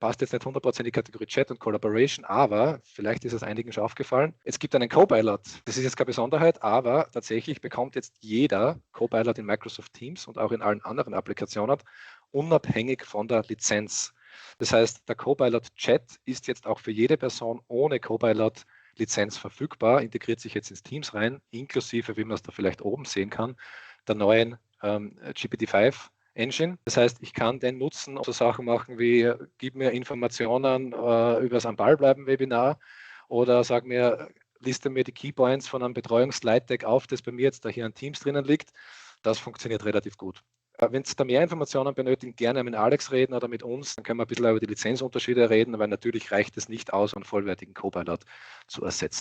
passt jetzt nicht 100% in die Kategorie Chat und Collaboration, aber vielleicht ist es einigen schon aufgefallen. Es gibt einen Copilot. Das ist jetzt keine Besonderheit, aber tatsächlich bekommt jetzt jeder Copilot in Microsoft Teams und auch in allen anderen Applikationen unabhängig von der Lizenz. Das heißt, der Copilot Chat ist jetzt auch für jede Person ohne Copilot Lizenz verfügbar, integriert sich jetzt ins Teams rein, inklusive, wie man es da vielleicht oben sehen kann, der neuen GPT-5 Engine. Das heißt, ich kann den nutzen, um so Sachen machen wie, gib mir Informationen über das Am Ball bleiben Webinar oder sag mir, liste mir die Keypoints von einem Betreuungs-Slide-Deck auf, das bei mir jetzt da hier an Teams drinnen liegt. Das funktioniert relativ gut. Wenn Sie da mehr Informationen benötigen, gerne mit Alex reden oder mit uns, dann können wir ein bisschen über die Lizenzunterschiede reden, weil natürlich reicht es nicht aus, einen vollwertigen Copilot zu ersetzen.